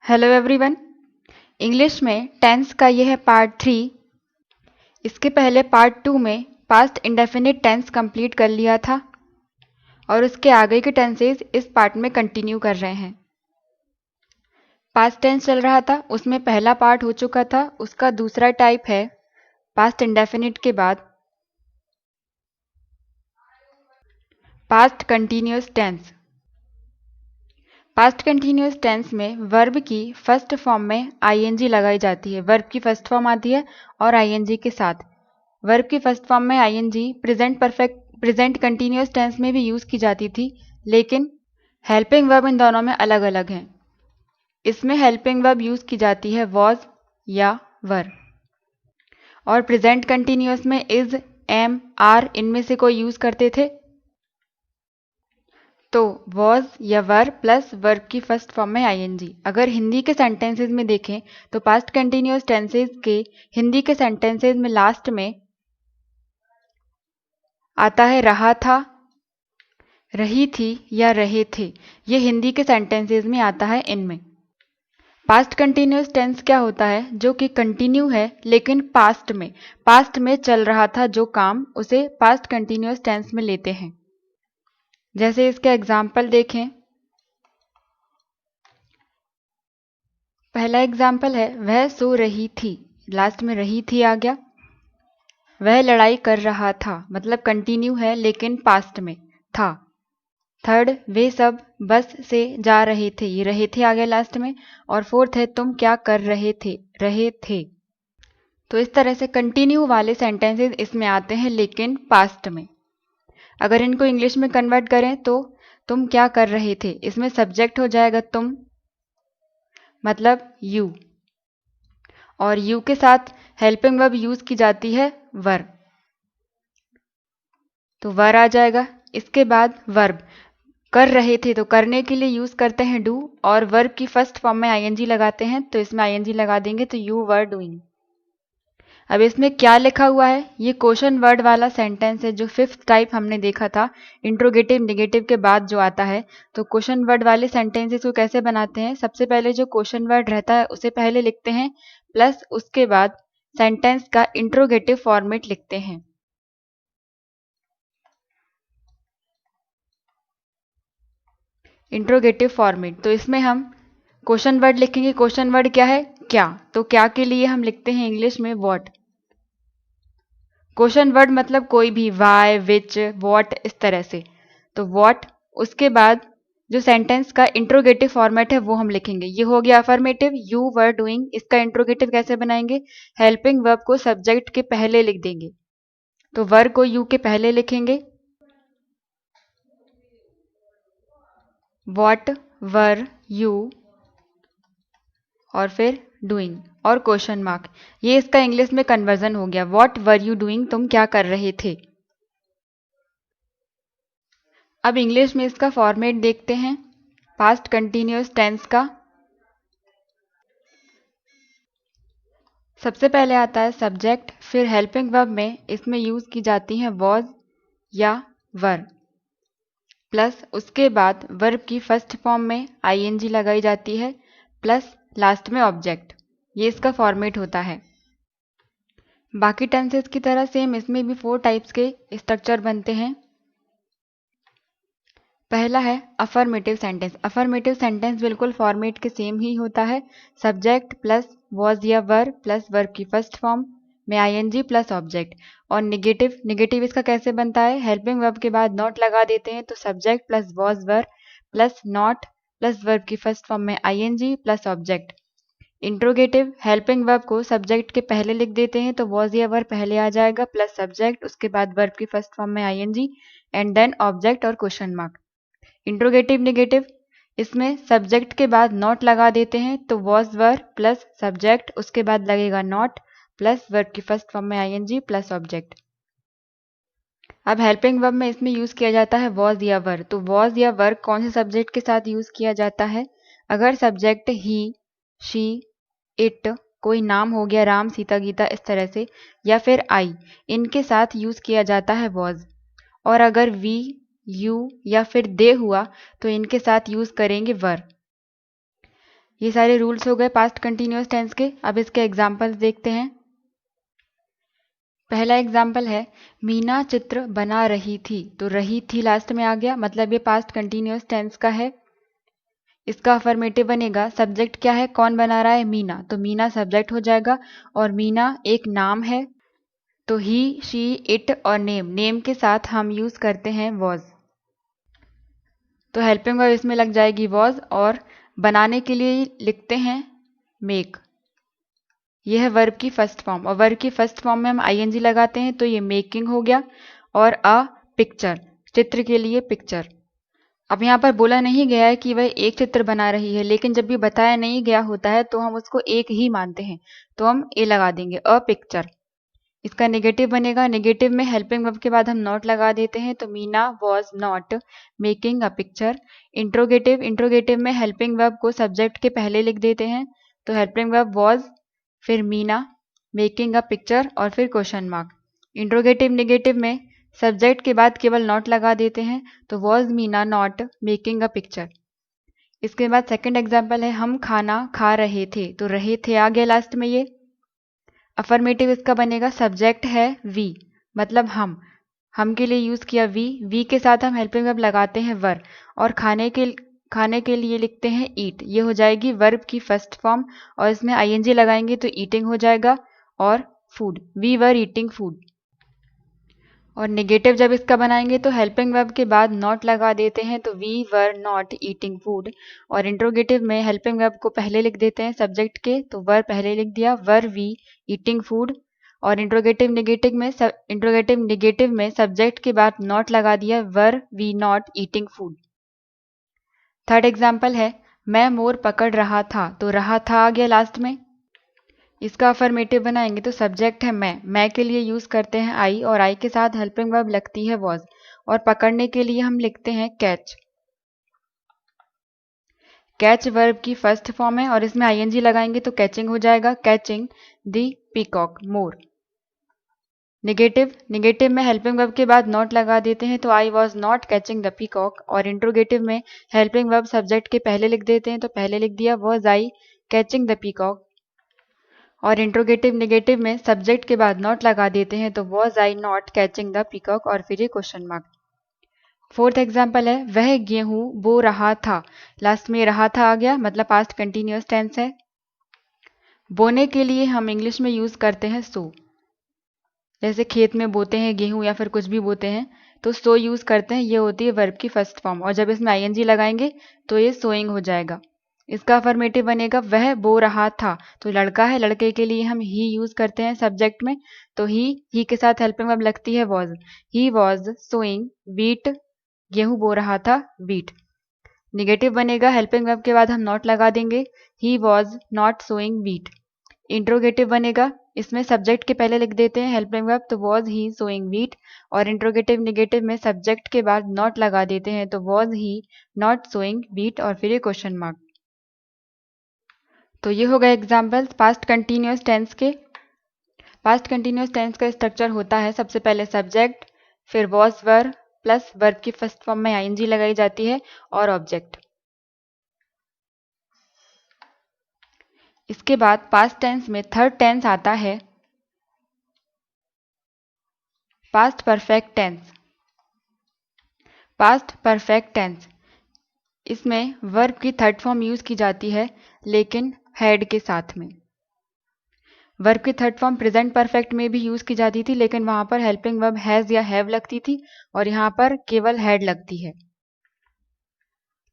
Hello everyone. English में tense का यह है पार्ट 3। इसके पहले पार्ट 2 में पास्ट इंडेफिनिट टेंस कंप्लीट कर लिया था और उसके आगे के टेंसेस इस पार्ट में कंटिन्यू कर रहे हैं। पास्ट टेंस चल रहा था, उसमें पहला पार्ट हो चुका था। उसका दूसरा टाइप है पास्ट इंडेफिनिट के बाद past continuous tense. Past continuous tense में वर्ब की फर्स्ट फॉर्म में आईएनजी लगाई जाती है। वर्ब की फर्स्ट फॉर्म आती है और आईएनजी के साथ। वर्ब की फर्स्ट फॉर्म में आईएनजी प्रेजेंट कंटिन्यूअस टेंस में भी यूज की जाती थी, लेकिन हेल्पिंग वर्ब इन दोनों में अलग अलग हैं। इसमें हेल्पिंग वर्ब यूज की जाती है वॉज या वर, और प्रेजेंट कंटिन्यूअस में इज, एम, आर इनमें से कोई यूज करते थे तो वॉज या वर प्लस वर्ब की फर्स्ट फॉर्म में आईएनजी। अगर हिंदी के सेंटेंसेस में देखें तो पास्ट कंटिन्यूअस टेंसेस के हिंदी के सेंटेंसेस में लास्ट में आता है रहा था, रही थी या रहे थे। ये हिंदी के सेंटेंसेस में आता है इनमें। पास्ट कंटिन्यूअस टेंस क्या होता है? जो कि कंटिन्यू है लेकिन पास्ट में चल रहा था जो काम, उसे पास्ट कंटिन्यूअस टेंस में लेते हैं। जैसे इसका एग्जाम्पल देखें। पहला एग्जाम्पल है वह सो रही थी, लास्ट में रही थी आ गया। वह लड़ाई कर रहा था, मतलब कंटिन्यू है लेकिन पास्ट में था। थर्ड, वे सब बस से जा रहे थे, ये रहे थे आ गया लास्ट में। और फोर्थ है तुम क्या कर रहे थे। तो इस तरह से कंटिन्यू वाले सेंटेंसेस इसमें आते हैं लेकिन पास्ट में। अगर इनको इंग्लिश में कन्वर्ट करें तो तुम क्या कर रहे थे, इसमें सब्जेक्ट हो जाएगा तुम, मतलब यू, और यू के साथ हेल्पिंग वर्ब यूज की जाती है वर, तो वर आ जाएगा। इसके बाद वर्ब कर रहे थे तो करने के लिए यूज करते हैं डू, और वर्ब की फर्स्ट फॉर्म में आईएनजी लगाते हैं तो इसमें आईएनजी लगा देंगे तो यू वर डूइंग। अब इसमें क्या लिखा हुआ है? ये क्वेश्चन वर्ड वाला सेंटेंस है, जो फिफ्थ टाइप हमने देखा था इंट्रोगेटिव नेगेटिव के बाद जो आता है। तो क्वेश्चन वर्ड वाले सेंटेंसेस को कैसे बनाते हैं? सबसे पहले जो क्वेश्चन वर्ड रहता है उसे पहले लिखते हैं, प्लस उसके बाद सेंटेंस का इंट्रोगेटिव फॉर्मेट लिखते हैं। इंट्रोगेटिव फॉर्मेट, तो इसमें हम क्वेश्चन वर्ड लिखेंगे। क्वेश्चन वर्ड क्या है? क्या। तो क्या के लिए हम लिखते हैं इंग्लिश में व्हाट। क्वेश्चन वर्ड मतलब कोई भी, वाई, विच, व्हाट, इस तरह से। तो व्हाट, उसके बाद जो सेंटेंस का इंट्रोगेटिव फॉर्मेट है वो हम लिखेंगे। ये हो गया अफर्मेटिव, यू वर डूइंग। इसका इंट्रोगेटिव कैसे बनाएंगे? हेल्पिंग वर्ब को सब्जेक्ट के पहले लिख देंगे, तो वर को यू के पहले लिखेंगे। व्हाट वर यू, और फिर डूइंग और क्वेश्चन मार्क। ये इसका इंग्लिश में कन्वर्जन हो गया, व्हाट वर यू डूइंग, तुम क्या कर रहे थे। अब इंग्लिश में इसका फॉर्मेट देखते हैं पास्ट कंटिन्यूअस टेंस का। सबसे पहले आता है सब्जेक्ट, फिर हेल्पिंग वर्ब में इसमें यूज की जाती हैं वॉज या वर, प्लस उसके बाद वर्ब की फर्स्ट फॉर्म में आईएनजी लगाई जाती है, प्लस लास्ट में ऑब्जेक्ट। ये इसका फॉर्मेट होता है। बाकी टेंसेस की तरह सेम इसमें भी 4 टाइप्स के स्ट्रक्चर बनते हैं। पहला है अफर्मेटिव सेंटेंस। अफर्मेटिव सेंटेंस बिल्कुल फॉर्मेट के सेम ही होता है। सब्जेक्ट प्लस वॉज या वर प्लस वर्ब की फर्स्ट फॉर्म में आईएनजी प्लस ऑब्जेक्ट। और नेगेटिव इसका कैसे बनता है? हेल्पिंग वर्ब के बाद नॉट लगा देते हैं, तो subject plus was were plus not plus verb की फर्स्ट फॉर्म में ING plus object. Interrogative, helping verb को सब्जेक्ट के पहले लिख देते हैं, तो वॉज या वर पहले आ जाएगा प्लस सब्जेक्ट, उसके बाद वर्ब की फर्स्ट फॉर्म में आईएनजी एंड देन ऑब्जेक्ट और क्वेश्चन मार्क। इंट्रोगेटिव नेगेटिव, इसमें सब्जेक्ट के बाद नॉट लगा देते हैं, तो वॉज वर प्लस सब्जेक्ट, उसके बाद लगेगा नॉट प्लस वर्ब की फर्स्ट फॉर्म में आईएनजी प्लस ऑब्जेक्ट। अब हेल्पिंग वर्ब में इसमें यूज किया जाता है वॉज या वर। तो वॉज या वर कौन से सब्जेक्ट के साथ यूज किया जाता है? अगर सब्जेक्ट ही, शी, इट, कोई नाम हो गया राम, सीता, गीता, इस तरह से, या फिर आई, इनके साथ यूज किया जाता है वॉज। और अगर वी, यू या फिर दे हुआ तो इनके साथ यूज करेंगे वर। ये सारे रूल्स हो गए पास्ट कंटिन्यूअस टेंस के। अब इसके एग्जाम्पल्स देखते हैं। पहला एग्जाम्पल है, मीना चित्र बना रही थी। तो रही थी लास्ट में आ गया, मतलब ये पास्ट कंटिन्यूअस टेंस का है। इसका अफर्मेटिव बनेगा, सब्जेक्ट क्या है, कौन बना रहा है, मीना, तो मीना सब्जेक्ट हो जाएगा। और मीना एक नाम है, तो ही, शी, इट और नेम के साथ हम यूज करते हैं वॉज। तो हेल्पिंग वर्ब इसमें लग जाएगी वॉज, और बनाने के लिए लिखते हैं मेक। यह है वर्ब की फर्स्ट फॉर्म, और वर्ब की फर्स्ट फॉर्म में हम आईएनजी लगाते हैं, तो ये मेकिंग हो गया। और अ पिक्चर, चित्र के लिए पिक्चर। अब यहाँ पर बोला नहीं गया है कि वह एक चित्र बना रही है, लेकिन जब भी बताया नहीं गया होता है तो हम उसको एक ही मानते हैं, तो हम ए लगा देंगे, अ पिक्चर। इसका नेगेटिव बनेगा, नेगेटिव में हेल्पिंग वर्ब के बाद हम नॉट लगा देते हैं, तो Meena was not making a picture. Interrogative, interrogative में हेल्पिंग वर्ब को सब्जेक्ट के पहले लिख देते हैं, तो हेल्पिंग वर्ब वॉज, फिर मीना मेकिंग अ पिक्चर और फिर क्वेश्चन मार्क। इंट्रोगेटिव नेगेटिव में सब्जेक्ट के बाद केवल नॉट लगा देते हैं, तो was Meena not making a picture. इसके बाद सेकंड एग्जाम्पल है, हम खाना खा रहे थे। तो रहे थे आ गया लास्ट में ये। अफर्मेटिव इसका बनेगा, सब्जेक्ट है वी, मतलब हम के लिए यूज किया वी के साथ हम हेल्पिंग वर्ब लगाते हैं वर, और खाने के लिए लिखते हैं ईट। ये हो जाएगी वर्ब की फर्स्ट फॉर्म, और इसमें आईएनजी लगाएंगे तो ईटिंग हो जाएगा। और food, we were eating food. और नेगेटिव जब इसका बनाएंगे तो हेल्पिंग वर्ब के बाद नॉट लगा देते हैं, तो we were not eating food. और इंट्रोगेटिव में हेल्पिंग वर्ब को पहले लिख देते हैं सब्जेक्ट के, तो वर पहले लिख दिया, वर वी ईटिंग फूड। और इंट्रोगेटिव नेगेटिव में सब्जेक्ट के बाद नॉट लगा दिया, were we not eating food. Third example है, मैं मोर पकड़ रहा था। तो रहा था आ गया लास्ट में। इसका अफर्मेटिव बनाएंगे तो सब्जेक्ट है मैं के लिए यूज करते हैं आई, और आई के साथ हेल्पिंग वर्ब लगती है वॉज, और पकड़ने के लिए हम लिखते हैं कैच। कैच वर्ब की फर्स्ट फॉर्म है, और इसमें आईएनजी लगाएंगे तो कैचिंग हो जाएगा, catching the peacock more. Negative में हेल्पिंग वर्ब के बाद नॉट लगा देते हैं, तो I was not catching the peacock. और इंट्रोगेटिव में हेल्पिंग वर्ब सब्जेक्ट के पहले लिख देते हैं, तो पहले लिख दिया, was eye catching the peacock. और इंट्रोगेटिव नेगेटिव में सब्जेक्ट के बाद नॉट लगा देते हैं, तो was I not catching the peacock और फिर ये क्वेश्चन मार्क। फोर्थ एग्जाम्पल है, वह गेहूं बो रहा था। लास्ट में रहा था आ गया, मतलब पास्ट कंटिन्यूअस टेंस है। बोने के लिए हम इंग्लिश में यूज करते हैं सो, जैसे खेत में बोते हैं गेहूं या फिर कुछ भी बोते हैं तो सो यूज करते हैं, ये होती है वर्ब की फर्स्ट फॉर्म। और जब इसमें आईएनजी लगाएंगे तो ये सोइंग हो जाएगा। इसका अफर्मेटिव बनेगा, वह बो रहा था। तो लड़का है, लड़के के लिए हम ही यूज करते हैं सब्जेक्ट में, तो ही के साथ हेल्पिंग वर्ब लगती है was. He was sowing wheat, गेहूं बो रहा था वीट। नेगेटिव बनेगा, हेल्पिंग वर्ब के बाद हम नॉट लगा देंगे, he was not sowing wheat. Interrogative बनेगा, इसमें सब्जेक्ट के पहले लिख देते हैं हेल्पिंग वर्ब, तो वॉज ही सोइंग वीट। और इंट्रोगेटिव नेगेटिव में सब्जेक्ट के बाद नॉट लगा देते हैं, तो was he not sowing wheat और फिर ये क्वेश्चन मार्क। तो ये हो गए एग्जाम्पल्स पास्ट कंटिन्यूअस टेंस के। पास्ट कंटिन्यूअस टेंस का स्ट्रक्चर होता है, सबसे पहले सब्जेक्ट, फिर वॉज वर प्लस वर्ब की फर्स्ट फॉर्म में आईएनजी लगाई जाती है और ऑब्जेक्ट। इसके बाद पास्ट टेंस में थर्ड टेंस आता है past perfect tense. Past perfect tense, इसमें वर्ब की थर्ड फॉर्म यूज की जाती है, लेकिन हैड के साथ में। वर्ब की थर्ड फॉर्म प्रेजेंट परफेक्ट में भी यूज की जाती थी, लेकिन वहां पर हेल्पिंग वर्ब हैज या हैव लगती थी, और यहाँ पर केवल हैड लगती है।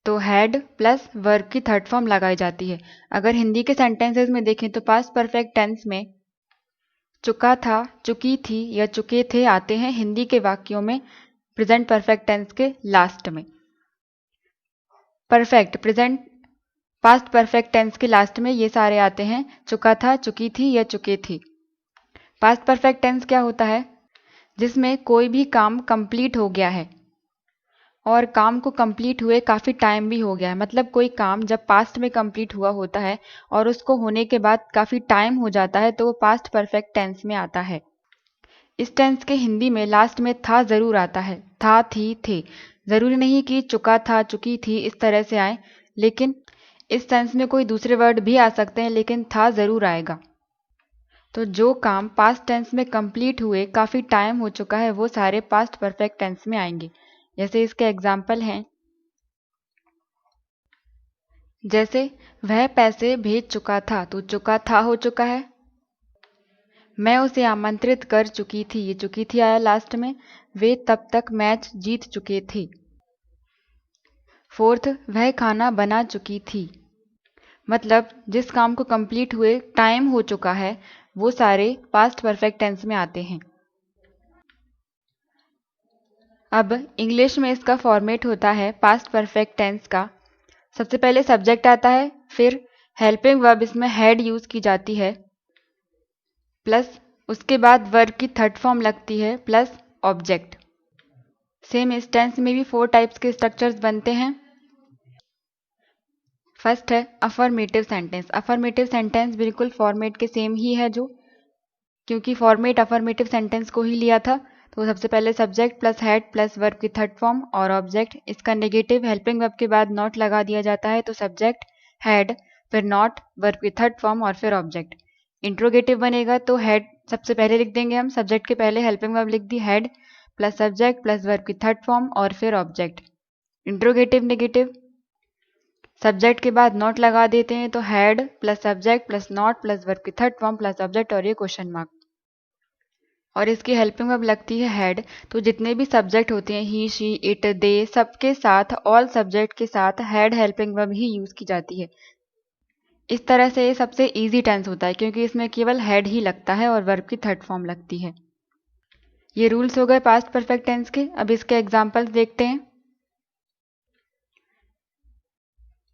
तो हैड प्लस वर्ब की थर्ड फॉर्म लगाई जाती है। अगर हिंदी के सेंटेंसेस में देखें तो पास्ट परफेक्ट टेंस में चुका था, चुकी थी या चुके थे आते हैं हिंदी के वाक्यों में प्रेजेंट परफेक्ट टेंस के लास्ट में। Perfect present past perfect tense के लास्ट में ये सारे आते हैं, चुका था, चुकी थी या चुके थे। पास्ट परफेक्ट टेंस क्या होता है, जिसमें कोई भी काम कंप्लीट हो गया है और काम को कंप्लीट हुए काफ़ी टाइम भी हो गया है। मतलब कोई काम जब पास्ट में कंप्लीट हुआ होता है और उसको होने के बाद काफ़ी टाइम हो जाता है, तो वो पास्ट परफेक्ट टेंस में आता है। इस टेंस के हिंदी में लास्ट में था ज़रूर आता है, था, थी, थे। ज़रूरी नहीं कि चुका था, चुकी थी इस तरह से आए, लेकिन इस सेंस में कोई दूसरे वर्ड भी आ सकते हैं, लेकिन था ज़रूर आएगा। तो जो काम पास्ट टेंस में कंप्लीट हुए काफ़ी टाइम हो चुका है वो सारे पास्ट परफेक्ट टेंस में आएंगे। जैसे इसके एग्जाम्पल हैं, जैसे वह पैसे भेज चुका था, तो चुका था हो चुका है। मैं उसे आमंत्रित कर चुकी थी, ये चुकी थी आया लास्ट में। वे तब तक मैच जीत चुके थे। फोर्थ, वह खाना बना चुकी थी, मतलब जिस काम को कंप्लीट हुए टाइम हो चुका है वो सारे पास्ट परफेक्ट टेंस में आते हैं। अब इंग्लिश में इसका फॉर्मेट होता है पास्ट परफेक्ट टेंस का। सबसे पहले सब्जेक्ट आता है, फिर हेल्पिंग वर्ब इसमें हैड यूज की जाती है, प्लस उसके बाद वर्ब की थर्ड फॉर्म लगती है, प्लस ऑब्जेक्ट। सेम इस टेंस में भी 4 टाइप्स के स्ट्रक्चर्स बनते हैं। फर्स्ट है अफर्मेटिव सेंटेंस। अफर्मेटिव सेंटेंस बिल्कुल फॉर्मेट के सेम ही है, जो क्योंकि फॉर्मेट अफर्मेटिव सेंटेंस को ही लिया था। तो सबसे पहले subject plus had plus verb की थर्ड फॉर्म और ऑब्जेक्ट। इसका नेगेटिव हेल्पिंग वर्ब के बाद नॉट लगा दिया जाता है, तो सब्जेक्ट हैड फिर नॉट वर्ब की थर्ड फॉर्म और फिर ऑब्जेक्ट। इंट्रोगेटिव बनेगा तो हैड सबसे पहले लिख देंगे हम, सब्जेक्ट के पहले हेल्पिंग वर्ब लिख दी had plus subject plus verb की थर्ड फॉर्म और फिर ऑब्जेक्ट। इंट्रोगेटिव नेगेटिव सब्जेक्ट के बाद नॉट लगा देते हैं, तो had plus subject plus not plus verb की थर्ड फॉर्म प्लस ऑब्जेक्ट और ये क्वेश्चन मार्क। और इसकी हेल्पिंग वर्ब लगती है हैड। तो जितने भी सब्जेक्ट होते हैं ही शी इट दे, सबके साथ ऑल सब्जेक्ट के साथ had helping verb he use की जाती है। इस तरह से ये सबसे इजी टेंस होता है क्योंकि इसमें केवल हैड ही लगता है और वर्ब की थर्ड फॉर्म लगती है। ये रूल्स हो गए पास्ट परफेक्ट टेंस के। अब इसके एग्जाम्पल्स देखते हैं।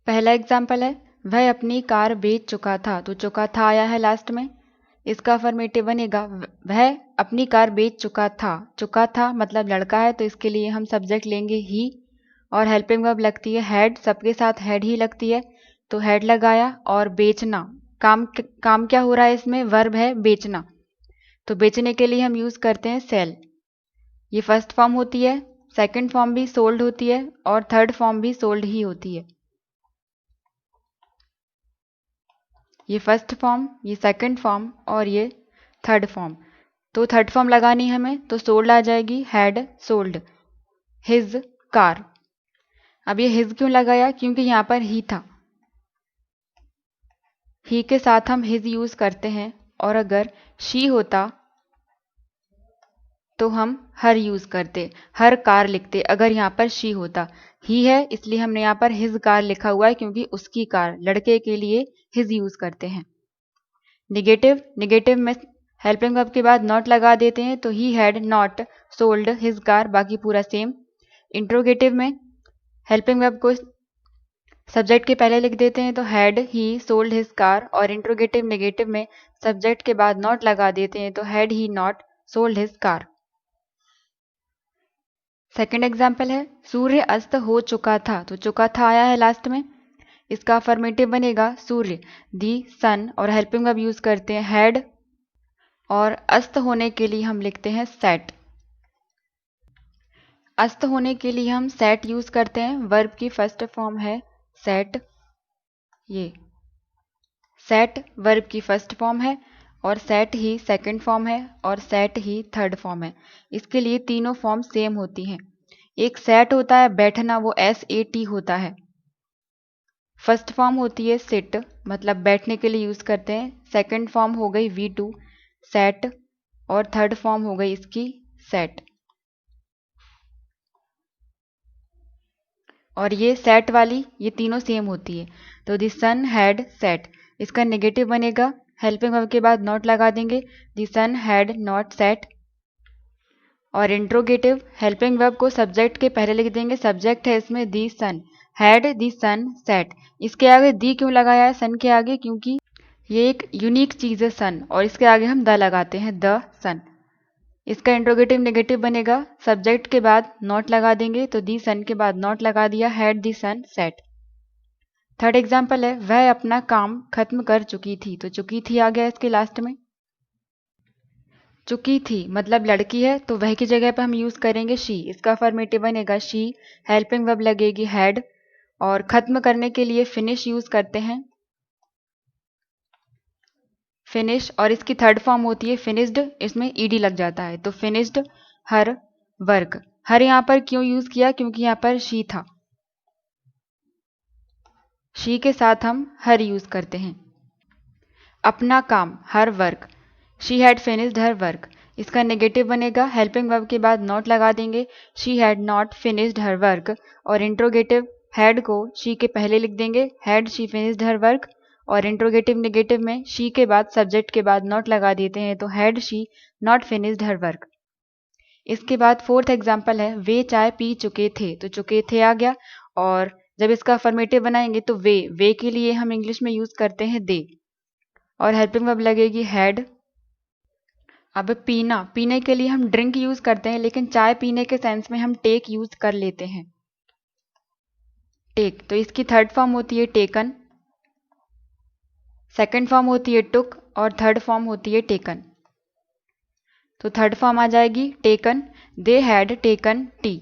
पहला एग्जाम्पल है, वह अपनी कार बेच चुका था, तो चुका था आया है लास्ट में। इसका अफर्मेटिव बनेगा वह अपनी कार बेच चुका था। चुका था मतलब लड़का है, तो इसके लिए हम सब्जेक्ट लेंगे ही और हेल्पिंग वर्ब लगती है हैड, सबके साथ हैड ही लगती है, तो हैड लगाया। और बेचना, काम क्या हो रहा है इसमें, वर्ब है बेचना, तो बेचने के लिए हम यूज करते हैं सेल। ये फर्स्ट फॉर्म होती है, सेकंड फॉर्म भी सोल्ड होती है और थर्ड फॉर्म भी सोल्ड ही होती है। ये फर्स्ट फॉर्म, ये सेकंड फॉर्म और ये थर्ड फॉर्म। तो थर्ड फॉर्म लगानी है हमें, तो सोल्ड आ जाएगी, हैड सोल्ड हिज कार। अब ये हिज क्यों लगाया, क्योंकि यहाँ पर ही था, ही के साथ हम हिज यूज करते हैं। और अगर शी होता तो हम हर यूज करते, हर कार लिखते। अगर यहाँ पर शी होता, ही है इसलिए हमने यहाँ पर हिज कार लिखा हुआ है क्योंकि उसकी कार, लड़के के लिए हिज यूज करते हैं। निगेटिव में हेल्पिंग वर्ब के बाद नॉट लगा देते हैं, तो he had not sold his car, बाकी पूरा सेम। इंट्रोगेटिव में हेल्पिंग वर्ब को सब्जेक्ट के पहले लिख देते हैं, तो had he sold his car. और इंट्रोगेटिव नेगेटिव में सब्जेक्ट के बाद नॉट लगा देते हैं, तो had he not sold his car. Second example है, सूर्य अस्त हो चुका था, तो चुका था आया है लास्ट में। इसका अफर्मेटिव बनेगा सूर्य दी सन और हेल्पिंग वर्ब यूज करते हैं हैड और अस्त होने के लिए हम लिखते हैं सेट। अस्त होने के लिए हम सेट यूज करते हैं, वर्ब की फर्स्ट फॉर्म है सेट। ये सेट वर्ब की फर्स्ट फॉर्म है और सेट ही सेकंड फॉर्म है और सेट ही थर्ड फॉर्म है। इसके लिए तीनों फॉर्म सेम होती हैं। एक सेट होता है बैठना, वो SAT होता है। फर्स्ट फॉर्म होती है सिट, मतलब बैठने के लिए यूज करते हैं। सेकंड फॉर्म हो गई V2 सेट और थर्ड फॉर्म हो गई इसकी सेट। और ये सेट वाली ये तीनों सेम होती है। तो द सन हैड सेट, इसका नेगेटिव बनेगा, हेल्पिंग वर्ब के बाद नॉट लगा देंगे, the sun had not set. और इंट्रोगेटिव हेल्पिंग वर्ब को सब्जेक्ट के पहले लिख देंगे, सब्जेक्ट है इसमें दी सन, हैड दी सन सेट। इसके आगे दी क्यों लगाया है सन के आगे, क्योंकि ये एक यूनिक चीज है सन, और इसके आगे हम द लगाते हैं, द सन। इसका इंट्रोगेटिव नेगेटिव बनेगा, सब्जेक्ट के बाद नॉट लगा देंगे, तो दी सन के बाद नॉट लगा दिया, had the sun set. Third example है, वह अपना काम खत्म कर चुकी थी, तो चुकी थी आ गया इसके लास्ट में। चुकी थी मतलब लड़की है, तो वह की जगह पर हम यूज करेंगे शी। इसका अफर्मेटिव बनेगा शी, हेल्पिंग वर्ब लगेगी हैड और ख़त्म करने के लिए फिनिश यूज़ करते हैं, फिनिश, और इसकी थर्ड फॉर्म होती है फिनिश्ड, इसमें ईडी लग जाता है, तो फिनिश्ड हर वर्क। हर यहाँ पर क्यों यूज़ किया, क्योंकि यहाँ पर शी था, शी के साथ हम हर यूज़ करते हैं। अपना काम, her work, she had finished her work, इसका नेगेटिव बनेगा, हेल्पिंग वर्ब के बाद नॉट लगा देंगे, she had not finished her work, और इंट्रोगेटिव हैड को शी के पहले लिख देंगे, had she finished her work, और इंट्रोगेटिव नेगेटिव में शी के बाद सब्जेक्ट के बाद नॉट लगा देते हैं, तो had she not finished her work. इसके बाद फोर्थ एग्जाम्पल है, वे चाय पी चुके थे, तो चुके थे आ गया, और जब इसका अफर्मेटिव बनाएंगे तो वे के लिए हम इंग्लिश में यूज करते हैं दे, और हेल्पिंग वर्ब लगेगी हैड। अब पीना, पीने के लिए हम ड्रिंक यूज करते हैं, लेकिन चाय पीने के सेंस में हम टेक यूज कर लेते हैं, टेक, तो इसकी थर्ड फॉर्म होती है टेकन, सेकंड फॉर्म होती है टुक, और थर्ड फॉर्म होती है टेकन। तो थर्ड फॉर्म आ जाएगी taken, they had taken T,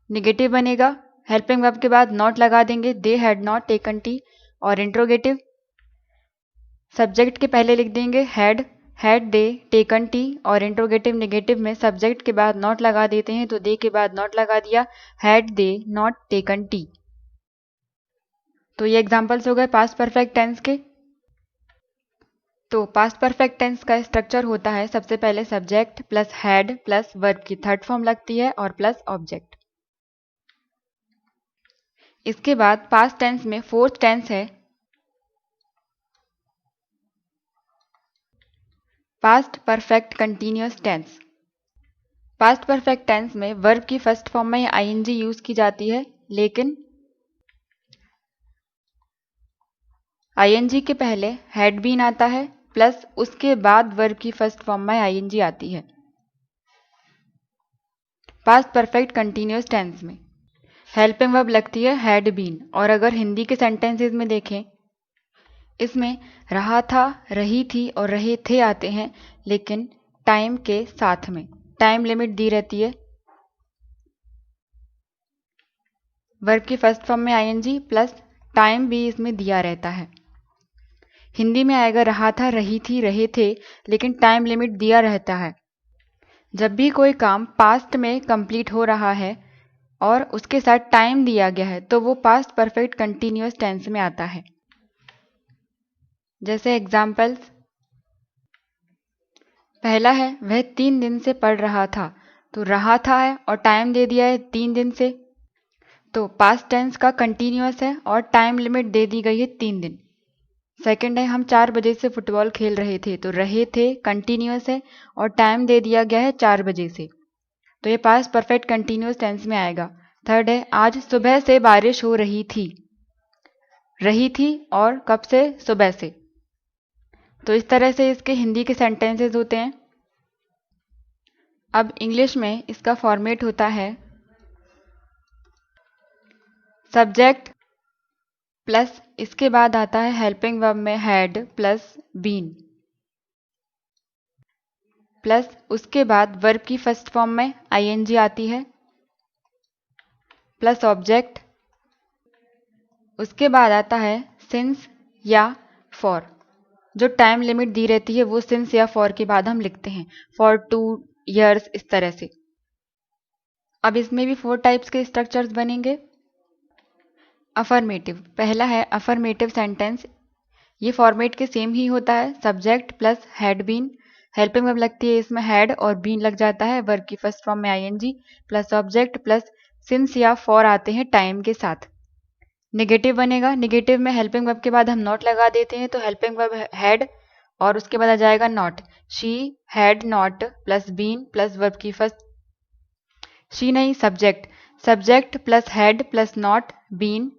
negative बनेगा, हेल्पिंग वर्ब के बाद नॉट लगा देंगे, they had not taken T, और इंट्रोगेटिव सब्जेक्ट के पहले लिख देंगे हैड दे टेकन टी, और इंट्रोगेटिव नेगेटिव में सब्जेक्ट के बाद नॉट लगा देते हैं, तो दे के बाद नॉट लगा दिया, had they not taken T. तो ये एग्जांपल्स हो गए पास्ट परफेक्ट टेंस के। तो पास्ट परफेक्ट टेंस का स्ट्रक्चर होता है, सबसे पहले subject plus had plus verb की थर्ड फॉर्म लगती है, और प्लस ऑब्जेक्ट। इसके बाद पास्ट टेंस में फोर्थ टेंस है past perfect continuous tense. Past perfect tense में वर्ब की फर्स्ट फॉर्म में आईएनजी यूज की जाती है, लेकिन आईएनजी के पहले हैड बीन आता है, प्लस उसके बाद वर्ब की फर्स्ट फॉर्म में आईएनजी आती है पास्ट परफेक्ट कंटीन्यूअस टेंस में। हेल्पिंग वर्ब लगती है हैड बीन, और अगर हिंदी के सेंटेंसेस में देखें, इसमें रहा था, रही थी और रहे थे आते हैं, लेकिन टाइम के साथ में टाइम लिमिट दी रहती है, वर्ब की फर्स्ट फॉर्म में आईएनजी प्लस टाइम भी इसमें दिया रहता है। हिंदी में आएगा रहा था, रही थी, रहे थे, लेकिन टाइम लिमिट दिया रहता है। जब भी कोई काम पास्ट में कंप्लीट हो रहा है और उसके साथ टाइम दिया गया है, तो वो पास्ट परफेक्ट कंटीन्यूअस टेंस में आता है। जैसे एग्जाम्पल्स, पहला है वह 3 दिन से पढ़ रहा था, तो रहा था है और टाइम दे दिया है 3 दिन से, तो पास्ट टेंस का कंटीन्यूअस है और टाइम लिमिट दे दी गई है 3 दिन। सेकंड है हम 4 बजे से फुटबॉल खेल रहे थे, तो रहे थे कंटीन्यूअस है और टाइम दे दिया गया है 4 बजे से, तो ये पास्ट परफेक्ट कंटीन्यूअस टेंस में आएगा। थर्ड है आज सुबह से बारिश हो रही थी और कब से, सुबह से। तो इस तरह से इसके हिंदी के सेंटेंसेस होते हैं। अब इंग्लिश में इसका फॉर्मेट होता है सब्जेक्ट प्लस इसके बाद आता है हेल्पिंग वर्ब में हैड प्लस बीन, प्लस उसके बाद वर्ब की फर्स्ट फॉर्म में आईएनजी आती है, प्लस ऑब्जेक्ट, उसके बाद आता है सिंस या फॉर, जो टाइम लिमिट दी रहती है वो सिंस या फॉर के बाद हम लिखते हैं, फॉर 2 years, इस तरह से। अब इसमें भी 4 टाइप्स के स्ट्रक्चर्स बनेंगे। अफर्मेटिव, पहला है अफर्मेटिव सेंटेंस, ये फॉर्मेट के सेम ही होता है, subject plus had been, helping verb लगती है इसमें हैड और बीन लग जाता है, वर्ब की फर्स्ट फॉर्म में ING plus object plus since या फॉर आते हैं टाइम के साथ। नेगेटिव बनेगा, नेगेटिव में हेल्पिंग वर्ब के बाद हम नॉट लगा देते हैं, तो हेल्पिंग वर्ब हैड और उसके बाद आ जाएगा not, she had not plus been plus verb की फर्स्ट, शी नहीं subject, subject plus had plus not been,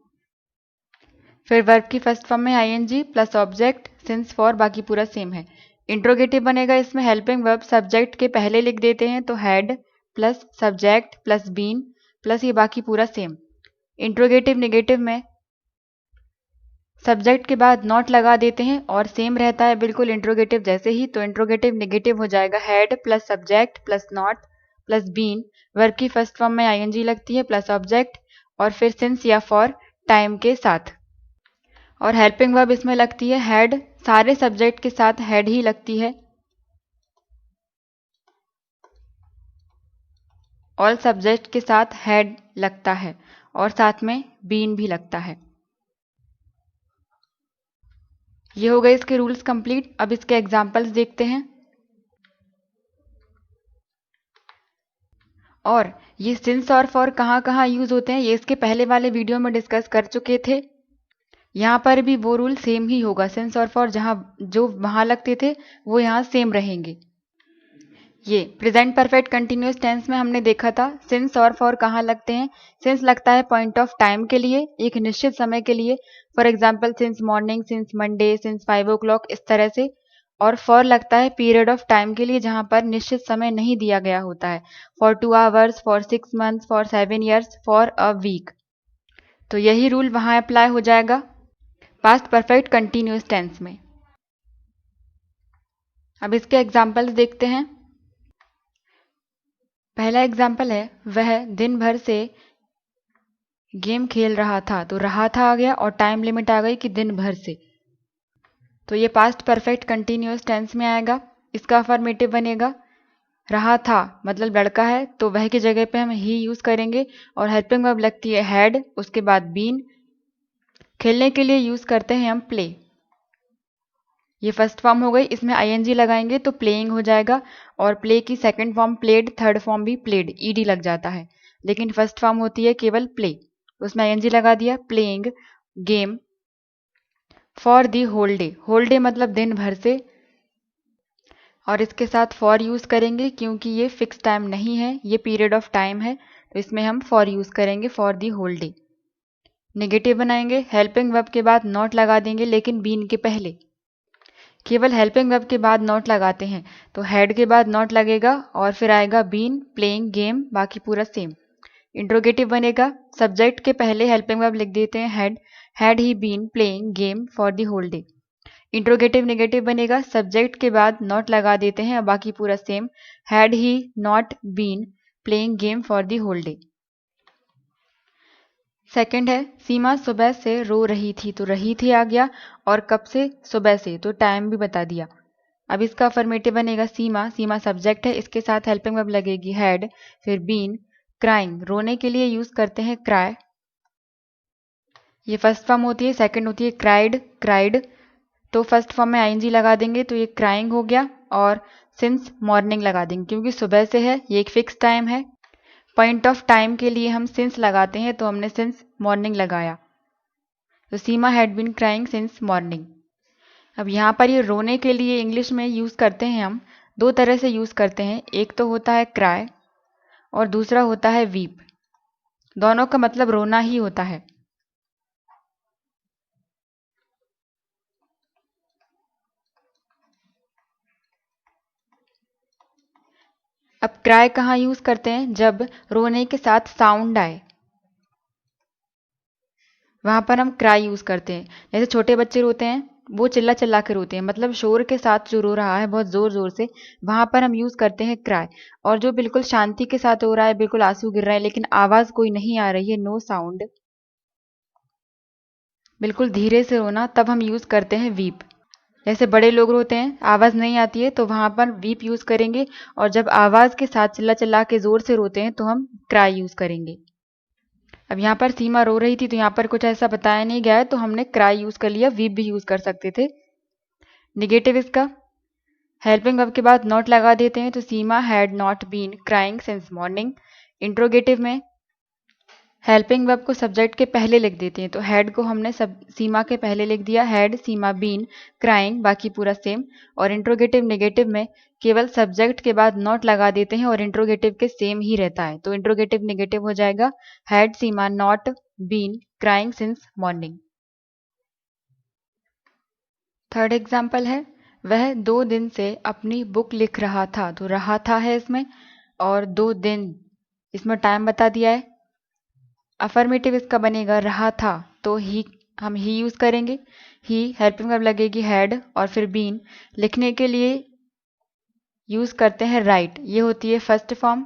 फिर वर्ब की फर्स्ट फॉर्म में ING plus object since for, बाकी पूरा सेम है। इंट्रोगेटिव बनेगा, इसमें हेल्पिंग वर्ब सब्जेक्ट के पहले लिख देते हैं, तो had plus subject plus been plus ये बाकी पूरा सेम। इंट्रोगेटिव नेगेटिव में सब्जेक्ट के बाद नॉट लगा देते हैं और सेम रहता है बिल्कुल इंट्रोगेटिव जैसे ही, तो इंट्रोगेटिव नेगेटिव हो जाएगा had plus subject plus not plus been, verb की फर्स्ट फॉर्म में आईएनजी लगती है प्लस ऑब्जेक्ट और फिर सिंस या फॉर, टाइम के साथ। और हेल्पिंग वर्ब इसमें लगती है हैड, सारे सब्जेक्ट के साथ हैड ही लगती है, ऑल सब्जेक्ट के साथ हैड लगता है और साथ में बीन भी लगता है। ये हो गए इसके रूल्स कंप्लीट। अब इसके एग्जांपल्स देखते हैं। और ये सिंस और फॉर कहाँ कहाँ यूज होते हैं ये इसके पहले वाले वीडियो में डिस्कस कर चुके थे। यहाँ पर भी वो रूल सेम ही होगा, सिंस और फॉर जहाँ जो वहाँ लगते थे वो यहाँ सेम रहेंगे। ये प्रेजेंट परफेक्ट कंटिन्यूअस टेंस में हमने देखा था सिंस और फॉर कहाँ लगते हैं। सिंस लगता है पॉइंट ऑफ टाइम के लिए, एक निश्चित समय के लिए, for example since morning, since Monday, since 5 o'clock, इस तरह से। और फॉर लगता है पीरियड ऑफ टाइम के लिए जहां पर निश्चित समय नहीं दिया गया होता है, for 2 hours, for 6 months, for 7 years, for a week. तो यही रूल वहां अप्लाई हो जाएगा पास्ट परफेक्ट कंटिन्यूअस टेंस में। अब इसके एग्जाम्पल्स देखते हैं। पहला एग्जाम्पल है वह दिन भर से गेम खेल रहा था, तो रहा था आ गया और टाइम लिमिट आ गई कि दिन भर से, तो ये पास्ट परफेक्ट कंटिन्यूअस टेंस में आएगा। इसका अफर्मेटिव बनेगा रहा था मतलब लड़का है तो वह की जगह पे हम ही यूज करेंगे और हेल्पिंग वर्ब लगती है हैड, उसके बाद बीन। खेलने के लिए यूज करते हैं हम प्ले, ये फर्स्ट फॉर्म हो गई, इसमें आईएनजी लगाएंगे तो प्लेइंग हो जाएगा। और प्ले की second form played, third form भी प्लेड, ईडी लग जाता है, लेकिन फर्स्ट फॉर्म होती है केवल प्ले, उसमें आईएनजी लगा दिया, playing game for the whole day मतलब दिन भर से। और इसके साथ फॉर यूज करेंगे क्योंकि ये फिक्स टाइम नहीं है, ये पीरियड ऑफ टाइम है, तो इसमें हम फॉर यूज करेंगे for the whole day. Negative बनाएंगे, हेल्पिंग वर्ब के बाद नॉट लगा देंगे लेकिन बीन के पहले, केवल हेल्पिंग वर्ब के बाद नॉट लगाते हैं तो हैड के बाद नॉट लगेगा और फिर आएगा बीन, प्लेइंग गेम, बाकी पूरा सेम। इंट्रोगेटिव बनेगा, सब्जेक्ट के पहले हेल्पिंग वर्ब लिख देते हैं had he been playing game for the whole day. Interrogative negative बनेगा, सब्जेक्ट के बाद नॉट लगा देते हैं और बाकी पूरा same, had he not been playing game for the whole day. Second है सीमा सुबह से रो रही थी, तो रही थी आ गया और कब से, सुबह से, तो टाइम भी बता दिया। अब इसका अफर्मेटिव बनेगा सीमा, सीमा सब्जेक्ट है, इसके साथ हेल्पिंग वर्ब लगेगी हैड, फिर बीन, क्राइंग रोने के लिए यूज करते हैं क्राई, ये फर्स्ट फॉर्म होती है, सेकंड होती है क्राइड, क्राइड, तो फर्स्ट फॉर्म में आईएनजी लगा देंगे तो ये क्राइंग हो गया और सिंस मॉर्निंग लगा देंगे क्योंकि सुबह से है, ये एक फिक्स टाइम है। पॉइंट ऑफ टाइम के लिए हम सिंस लगाते हैं तो हमने सिंस मॉर्निंग लगाया, तो Seema had been crying since morning. अब यहाँ पर ये रोने के लिए इंग्लिश में यूज करते हैं हम, दो तरह से यूज करते हैं, एक तो होता है क्राई और दूसरा होता है वीप, दोनों का मतलब रोना ही होता है। अब क्राई कहाँ यूज करते हैं, जब रोने के साथ साउंड आए वहां पर हम क्राई यूज करते हैं। जैसे छोटे बच्चे रोते हैं वो चिल्ला चिल्ला के रोते हैं, मतलब शोर के साथ जो रो रहा है बहुत जोर जोर से, वहां पर हम यूज करते हैं क्राई। और जो बिल्कुल शांति के साथ हो रहा है, बिल्कुल आंसू गिर रहा है लेकिन आवाज कोई नहीं आ रही है, नो साउंड, बिल्कुल धीरे से रोना, तब हम यूज करते हैं वीप। जैसे बड़े लोग रोते हैं आवाज नहीं आती है तो वहां पर वीप यूज करेंगे, और जब आवाज के साथ चिल्ला चिल्ला के जोर से रोते हैं तो हम क्राई यूज करेंगे। अब यहाँ पर सीमा रो रही थी तो यहाँ पर कुछ ऐसा बताया नहीं गया है तो हमने क्राई यूज कर लिया, वीप भी यूज कर सकते थे। निगेटिव इसका हेल्पिंग वर्ब के बाद नॉट लगा देते हैं तो Seema had not been crying since morning. Interrogative में हेल्पिंग वर्ब को सब्जेक्ट के पहले लिख देते हैं तो हैड को हमने सब सीमा के पहले लिख दिया, हैड सीमा बीन क्राइंग, बाकी पूरा सेम। और इंट्रोगेटिव नेगेटिव में केवल सब्जेक्ट के बाद नॉट लगा देते हैं और इंट्रोगेटिव के सेम ही रहता है, तो इंट्रोगेटिव नेगेटिव हो जाएगा had Seema not been crying since morning. Third example है वह 2 दिन से अपनी बुक लिख रहा था, तो रहा था है इसमें और 2 दिन, इसमें टाइम बता दिया है। अफर्मेटिव इसका बनेगा रहा था तो ही, हम ही यूज करेंगे, ही हेल्पिंग वर्ब लगेगी हैड और फिर बीन, लिखने के लिए यूज करते हैं राइट, ये होती है फर्स्ट फॉर्म,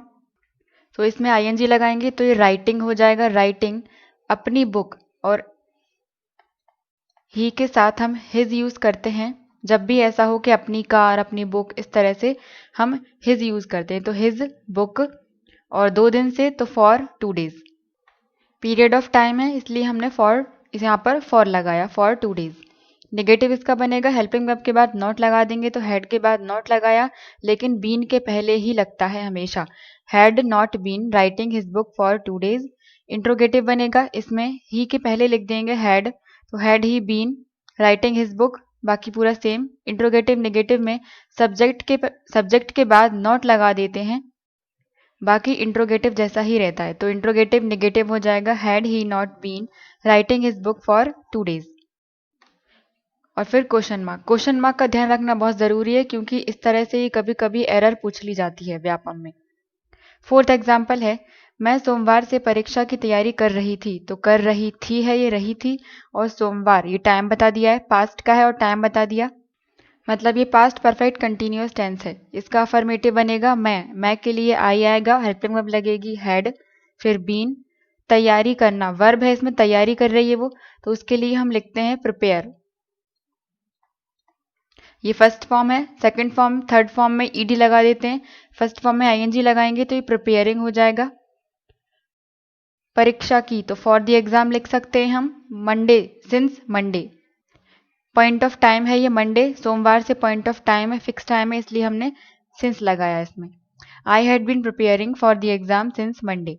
तो इसमें आईएनजी लगाएंगे तो ये राइटिंग हो जाएगा, राइटिंग अपनी बुक, और ही के साथ हम हिज यूज़ करते हैं जब भी ऐसा हो कि अपनी कार, अपनी बुक, इस तरह से हम हिज यूज़ करते हैं। तो हिज बुक, और 2 दिन से तो for 2 days. Period of time है इसलिए हमने फॉर यहाँ पर फॉर लगाया, फॉर 2 डेज। नेगेटिव इसका बनेगा, हेल्पिंग वर्ब के बाद नॉट लगा देंगे तो हैड के बाद नॉट लगाया, लेकिन बीन के पहले ही लगता है हमेशा। Had not been writing his book for 2 days. Interrogative बनेगा, इसमें ही के पहले लिख देंगे हैड, तो had he been writing his book, बाकी पूरा सेम। इंट्रोगेटिव नेगेटिव में सब्जेक्ट के बाद नॉट लगा देते हैं, बाकी इंट्रोगेटिव जैसा ही रहता है। तो इंट्रोगेटिव नेगेटिव हो जाएगा had he not been writing his book for 2 days. और फिर क्वेश्चन मार्क का ध्यान रखना बहुत ज़रूरी है, क्योंकि इस तरह से ही कभी कभी एरर पूछ ली जाती है व्यापम में। 4th एग्जाम्पल है, मैं सोमवार से परीक्षा की तैयारी कर रही थी। तो कर रही थी है, ये रही थी, और सोमवार ये टाइम बता दिया है, पास्ट का है और टाइम बता दिया, मतलब ये पास्ट परफेक्ट कंटिन्यूअस टेंस है। इसका अफर्मेटिव बनेगा मैं के लिए आई आएगा, हेल्पिंग वर्ब लगेगी हैड, फिर बीन। तैयारी करना वर्ब है, इसमें तैयारी कर रही है वो, तो उसके लिए हम लिखते हैं प्रिपेयर। ये फर्स्ट फॉर्म है, सेकंड फॉर्म, थर्ड फॉर्म में ईडी लगा देते हैं, फर्स्ट फॉर्म में आईएनजी लगाएंगे तो ये प्रिपेयरिंग हो जाएगा। परीक्षा की तो फॉर द एग्जाम लिख सकते हैं हम। Monday, since Monday. Point of time है ये मंडे, सोमवार से पॉइंट ऑफ टाइम है, फिक्स टाइम है, इसलिए हमने सिंस लगाया इसमें। I had been preparing for the exam since Monday.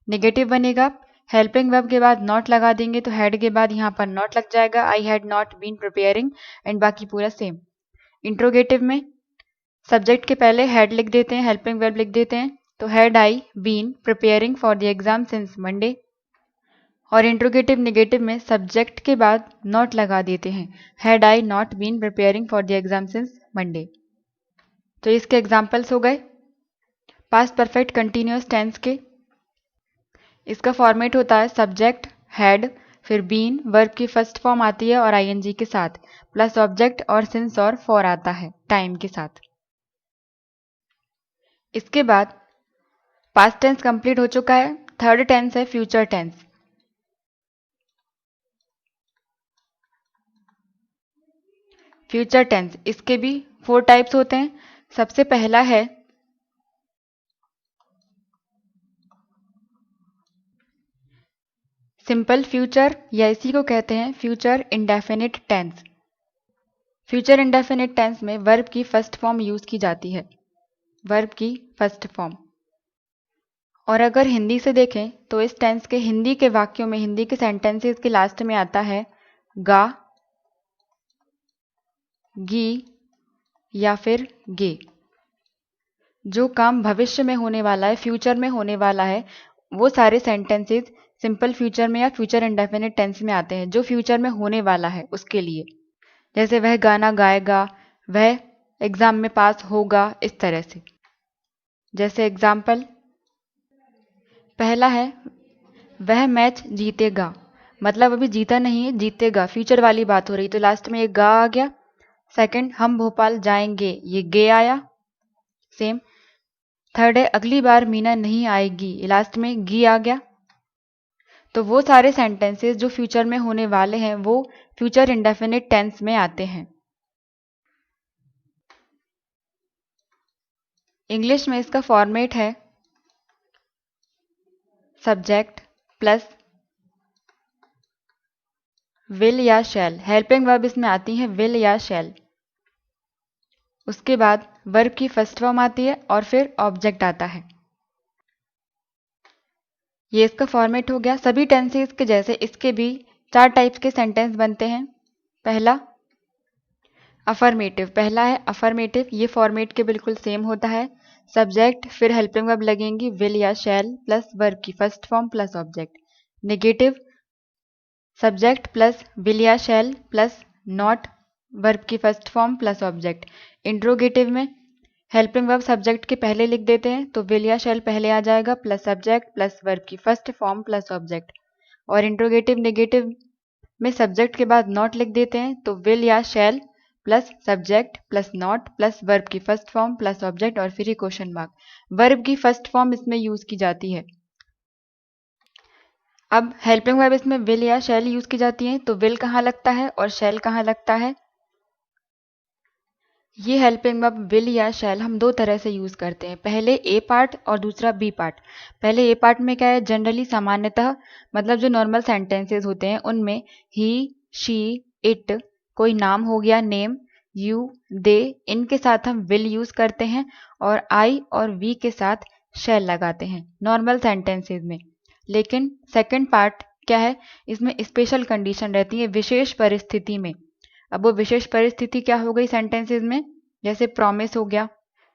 Negative बनेगा, हेल्पिंग वर्ब के बाद नॉट लगा देंगे तो हैड के बाद यहाँ पर नॉट लग जाएगा, I had not been preparing, and बाकी पूरा सेम। इंट्रोगेटिव में सब्जेक्ट के पहले हैड लिख देते हैं, हेल्पिंग वर्ब लिख देते हैं, तो had I been preparing for the exam since Monday. और इंट्रोगेटिव नेगेटिव में सब्जेक्ट के बाद नॉट लगा देते हैं, had I not been preparing for the exam since Monday. तो इसके एग्जाम्पल्स हो गए पास्ट परफेक्ट कंटिन्यूअस टेंस के। इसका फॉर्मेट होता है सब्जेक्ट हैड, फिर बीन, वर्ब की फर्स्ट फॉर्म आती है और आईएनजी के साथ, प्लस ऑब्जेक्ट और सिंस और फॉर आता है टाइम के साथ। इसके बाद पास्ट टेंस कंप्लीट हो चुका है, थर्ड टेंस है फ्यूचर टेंस। फ्यूचर टेंस, इसके भी 4 टाइप्स होते हैं। सबसे पहला है सिंपल फ्यूचर, या इसी को कहते हैं future indefinite tense. Future indefinite tense में वर्ब की फर्स्ट फॉर्म यूज की जाती है, वर्ब की फर्स्ट फॉर्म। और अगर हिंदी से देखें तो इस टेंस के हिंदी के वाक्यों में, हिंदी के सेंटेंसेस के लास्ट में आता है गा, गी या फिर गे। जो काम भविष्य में होने वाला है, फ्यूचर में होने वाला है, वो सारे सेंटेंसेस सिंपल फ्यूचर में या फ्यूचर इंडेफिनिट टेंस में आते हैं, जो फ्यूचर में होने वाला है उसके लिए। जैसे वह गाना गाएगा, वह एग्जाम में पास होगा, इस तरह से। जैसे एग्जाम्पल पहला है वह मैच जीतेगा, मतलब अभी जीता नहीं है, जीतेगा, फ्यूचर वाली बात हो रही, तो लास्ट में एक गा आ गया। सेकंड, हम भोपाल जाएंगे, ये गे आया, सेम। थर्ड है अगली बार मीना नहीं आएगी, लास्ट में गी आ गया। तो वो सारे सेंटेंसेस जो फ्यूचर में होने वाले हैं वो फ्यूचर इंडेफिनिट टेंस में आते हैं। इंग्लिश में इसका फॉर्मेट है सब्जेक्ट प्लस विल या शैल, हेल्पिंग वर्ब इसमें आती है विल या शैल। उसके बाद वर्ब की फर्स्ट फॉर्म आती है और फिर ऑब्जेक्ट आता है। ये इसका फॉर्मेट हो गया। सभी टेंसेस के जैसे इसके भी 4 टाइप्स के सेंटेंस बनते हैं। पहला अफर्मेटिव, पहला है अफर्मेटिव, ये फॉर्मेट के बिल्कुल सेम होता है। सब्जेक्ट फिर हेल्पिंग वर्ब लगेंगी विल या शैल प्लस वर्ब की first form plus object. Negative subject plus will या शैल प्लस नॉट, वर्ब की first form plus object. Interrogative में हेल्पिंग वर्ब सब्जेक्ट के पहले लिख देते हैं तो विल या शैल पहले आ जाएगा प्लस सब्जेक्ट प्लस वर्ब की फर्स्ट फॉर्म प्लस ऑब्जेक्ट। और इंट्रोगेटिव नेगेटिव में सब्जेक्ट के बाद नॉट लिख देते हैं तो विल या शैल plus subject plus not plus verb की फर्स्ट फॉर्म प्लस ऑब्जेक्ट और फिर ही क्वेश्चन मार्क। वर्ब की फर्स्ट फॉर्म इसमें यूज की जाती है। अब हेल्पिंग वर्ब इसमें विल या शैल यूज की जाती है, तो विल कहाँ लगता है और शैल कहाँ लगता है? ये हेल्पिंग वर्ब विल या शैल हम दो तरह से यूज करते हैं, पहले ए पार्ट और दूसरा बी पार्ट। पहले ए पार्ट में क्या है, जनरली सामान्यतः मतलब जो नॉर्मल सेंटेंसेस होते हैं उनमें ही, शी, इट, कोई नाम हो गया नेम, यू, दे, इनके साथ हम विल यूज करते हैं और आई और वी के साथ शैल लगाते हैं नॉर्मल सेंटेंसेस में। लेकिन सेकंड पार्ट क्या है, इसमें स्पेशल कंडीशन रहती है विशेष परिस्थिति में। अब वो विशेष परिस्थिति क्या हो गई सेंटेंसेस में, जैसे प्रॉमिस हो गया,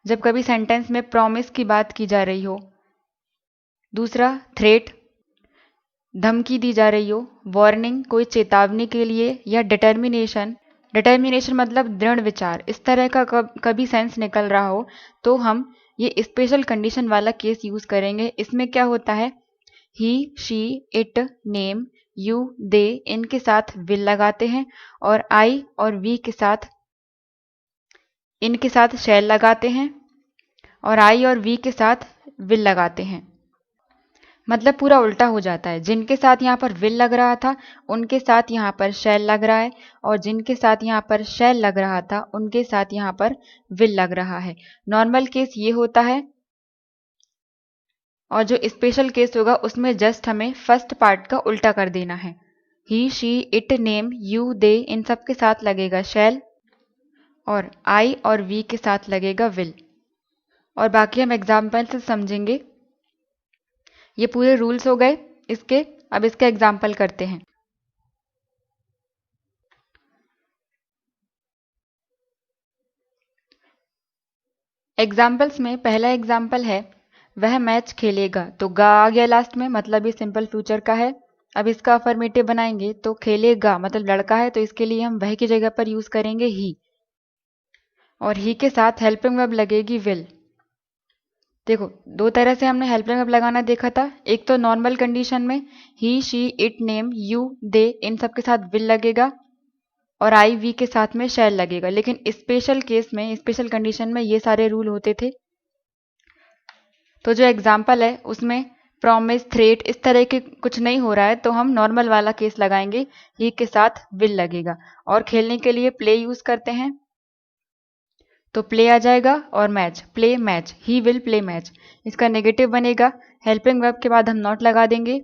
जब कभी सेंटेंस में प्रॉमिस की बात की जा रही हो। दूसरा थ्रेट, धमकी दी जा रही हो, वार्निंग, कोई चेतावनी के लिए, या डिटर्मिनेशन, डिटर्मिनेशन मतलब दृढ़ विचार, इस तरह का कभी सेंस निकल रहा हो तो हम ये स्पेशल कंडीशन वाला केस यूज करेंगे। इसमें क्या होता है, ही, शी, इट, नेम, यू, दे, इनके साथ विल लगाते हैं और आई और वी के साथ इनके साथ शैल लगाते हैं और आई और वी के साथ विल लगाते हैं। मतलब पूरा उल्टा हो जाता है, जिनके साथ यहाँ पर विल लग रहा था उनके साथ यहाँ पर शैल लग रहा है और जिनके साथ यहाँ पर शैल लग रहा था उनके साथ यहाँ पर विल लग रहा है। नॉर्मल केस ये होता है और जो स्पेशल केस होगा उसमें जस्ट हमें फर्स्ट पार्ट का उल्टा कर देना है। ही, शी, इट, नेम, यू, दे, इन सब के साथ लगेगा शैल और आई और वी के साथ लगेगा विल। और बाकी हम एग्जाम्पल से समझेंगे। ये पूरे रूल्स हो गए इसके। अब इसका एग्जाम्पल करते हैं। एग्जाम्पल्स में पहला एग्जाम्पल है, वह मैच खेलेगा, तो गा आ गया लास्ट में, मतलब ये सिंपल फ्यूचर का है। अब इसका अफर्मेटिव बनाएंगे तो खेलेगा मतलब लड़का है, तो इसके लिए हम वह की जगह पर यूज करेंगे ही, और ही के साथ हेल्पिंग वर्ब लगेगी विल। देखो दो तरह से हमने हेल्पिंग वर्ब लगाना देखा था, एक तो नॉर्मल कंडीशन में ही, शी, इट, नेम, यू, दे, इन सब के साथ विल लगेगा और आई वी के साथ में शैल लगेगा। लेकिन स्पेशल केस में, स्पेशल कंडीशन में ये सारे रूल होते थे। तो जो एग्जाम्पल है उसमें प्रॉमिस, थ्रेट, इस तरह के कुछ नहीं हो रहा है, तो हम नॉर्मल वाला केस लगाएंगे, ही के साथ विल लगेगा। और खेलने के लिए प्ले यूज करते हैं तो प्ले आ जाएगा और match, play match, he will play match. इसका नेगेटिव बनेगा, हेल्पिंग वर्ब के बाद हम नॉट लगा देंगे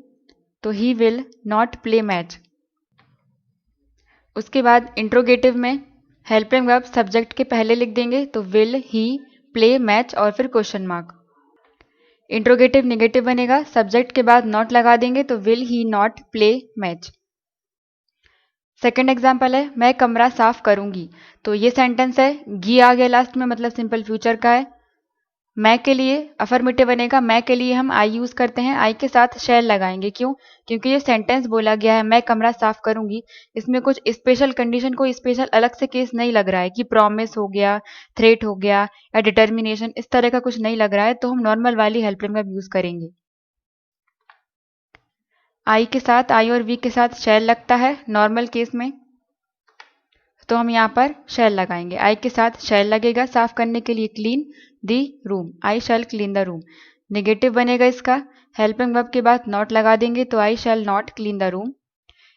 तो he will not play match. उसके बाद इंट्रोगेटिव में हेल्पिंग वर्ब सब्जेक्ट के पहले लिख देंगे तो विल ही प्ले मैच और फिर क्वेश्चन मार्क। इंट्रोगेटिव नेगेटिव बनेगा, सब्जेक्ट के बाद नॉट लगा देंगे तो will he not play match. Second example है, मैं कमरा साफ करूंगी, तो ये सेंटेंस है, गी आ गया लास्ट में, मतलब सिंपल फ्यूचर का है। मैं के लिए अफर्मेटिव बनेगा, मैं के लिए हम आई यूज करते हैं, आई के साथ शैल लगाएंगे। क्यों? क्योंकि ये सेंटेंस बोला गया है मैं कमरा साफ करूंगी, इसमें कुछ स्पेशल कंडीशन, कोई स्पेशल अलग से केस नहीं लग रहा है कि प्रॉमिस हो गया, थ्रेट हो गया या डिटर्मिनेशन, इस तरह का कुछ नहीं लग रहा है, तो हम नॉर्मल वाली हेल्पिंग वर्ब यूज करेंगे। आई के साथ, आई और वी के साथ शैल लगता है नॉर्मल केस में, तो हम यहाँ पर शैल लगाएंगे। आई के साथ शैल लगेगा साफ करने के लिए, clean the room, I shall clean the room. Negative बनेगा इसका, हेल्पिंग वर्ब के बाद नॉट लगा देंगे तो I shall not clean the room.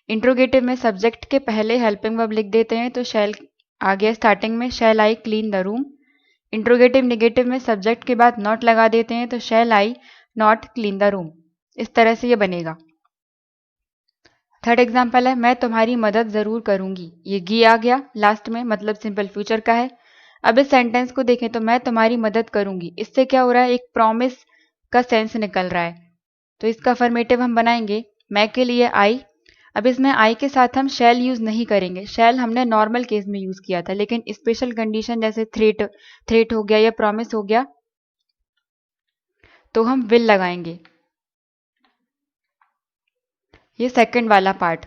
Interrogative में सब्जेक्ट के पहले हेल्पिंग वर्ब लिख देते हैं तो शैल आ गया स्टार्टिंग में, shall I clean the room. Interrogative negative में सब्जेक्ट के बाद नॉट लगा देते हैं तो shall I not clean the room. इस तरह से ये बनेगा। थर्ड एग्जाम्पल है, मैं तुम्हारी मदद जरूर करूंगी, ये गी आ गया लास्ट में, मतलब सिंपल फ्यूचर का है। अब इस सेंटेंस को देखें तो मैं तुम्हारी मदद करूंगी, इससे क्या हो रहा है, एक प्रॉमिस का सेंस निकल रहा है, तो इसका अफर्मेटिव हम बनाएंगे, मैं के लिए आई। अब इसमें आई के साथ हम शैल यूज नहीं करेंगे, शैल हमने नॉर्मल केस में यूज किया था, लेकिन स्पेशल कंडीशन जैसे थ्रेट हो गया या प्रॉमिस हो गया तो हम विल लगाएंगे। ये सेकंड वाला पार्ट,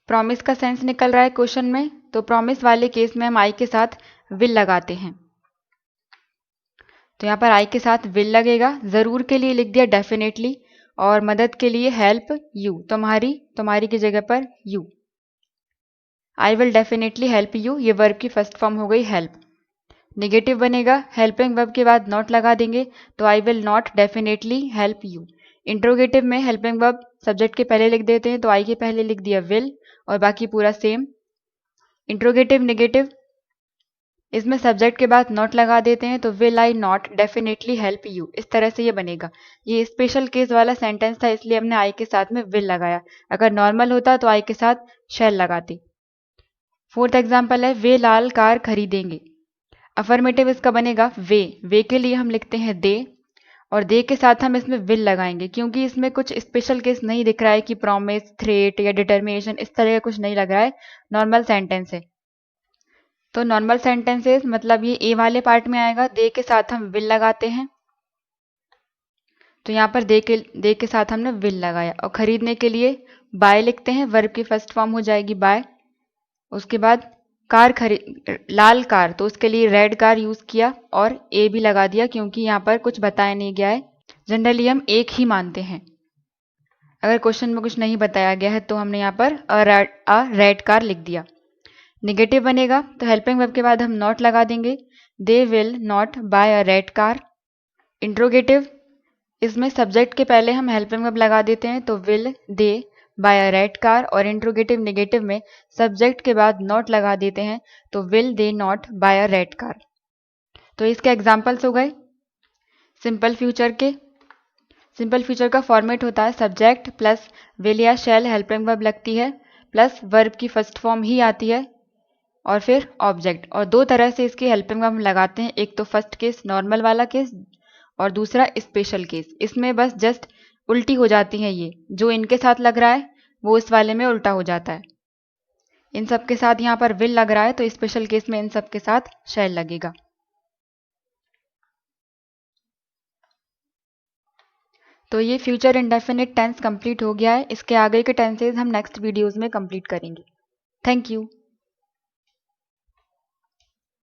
प्रॉमिस का सेंस निकल रहा है क्वेश्चन में, तो प्रॉमिस वाले केस में हम आई के साथ विल लगाते हैं, तो यहाँ पर आई के साथ विल लगेगा। जरूर के लिए लिख दिया डेफिनेटली, और मदद के लिए हेल्प यू, तुम्हारी की जगह पर you, I will definitely help you, ये वर्ब की फर्स्ट फॉर्म हो गई हेल्प। नेगेटिव बनेगा, हेल्पिंग वर्ब के बाद नॉट लगा देंगे तो I will not definitely help you. Interrogative में हेल्पिंग वर्ब सब्जेक्ट के पहले लिख देते हैं, तो आई के पहले लिख दिया विल और बाकी पूरा सेम। इंट्रोगेटिव नेगेटिव, इसमें सब्जेक्ट के बाद नॉट लगा देते हैं, तो will I not definitely help you, इस तरह से ये बनेगा। ये स्पेशल केस वाला सेंटेंस था, इसलिए हमने आई के साथ में विल लगाया। अगर नॉर्मल होता तो आई के साथ शैल लगाते। फोर्थ एग्जाम्पल है वे लाल कार खरीदेंगे। अफर्मेटिव इसका बनेगा वे के लिए हम लिखते हैं दे, और दे के साथ हम इसमें विल लगाएंगे, क्योंकि इसमें कुछ स्पेशल केस नहीं दिख रहा है कि प्रॉमिस, थ्रेट या डिटर्मिनेशन इस तरह का कुछ नहीं लग रहा है, नॉर्मल सेंटेंस है। तो नॉर्मल सेंटेंसेस मतलब ये ए वाले पार्ट में आएगा, दे के साथ हम विल लगाते हैं। तो यहाँ पर दे के साथ हमने विल लगाया। और खरीदने के लिए बाय लिखते हैं, वर्ब की फर्स्ट फॉर्म हो जाएगी बाय। उसके बाद कार लाल कार, तो उसके लिए रेड कार यूज किया और ए भी लगा दिया, क्योंकि यहाँ पर कुछ बताया नहीं गया है। जनरली हम एक ही मानते हैं, अगर क्वेश्चन में कुछ नहीं बताया गया है तो हमने यहाँ पर अ रेड कार लिख दिया। नेगेटिव बनेगा तो हेल्पिंग वर्ब के बाद हम नॉट लगा देंगे, they will not buy a red car. Interrogative, इसमें सब्जेक्ट के पहले हम हेल्पिंग वर्ब लगा देते हैं, तो will they buy a red car. और इंट्रोगेटिव नेगेटिव में सब्जेक्ट के बाद नॉट लगा देते हैं, तो will they not buy a red car. तो इसके एग्जाम्पल्स हो गए सिंपल फ्यूचर के। सिंपल फ्यूचर का फॉर्मेट होता है सब्जेक्ट प्लस विल या शैल हेल्पिंग वर्ब लगती है, प्लस वर्ब की फर्स्ट फॉर्म ही आती है, और फिर ऑब्जेक्ट। और दो तरह से इसकी हेल्पिंग वर्ब हम लगाते हैं, एक तो फर्स्ट केस नॉर्मल वाला केस और दूसरा स्पेशल केस। इसमें बस जस्ट उल्टी हो जाती हैं, ये जो इनके साथ लग रहा है वो इस वाले में उल्टा हो जाता है। इन सब के साथ यहाँ पर विल लग रहा है, तो स्पेशल केस में इन सब के साथ शैल लगेगा। तो ये फ्यूचर इंडेफिनिट टेंस कंप्लीट हो गया है। इसके आगे के टेंसेज हम नेक्स्ट वीडियोस में कंप्लीट करेंगे। Thank you.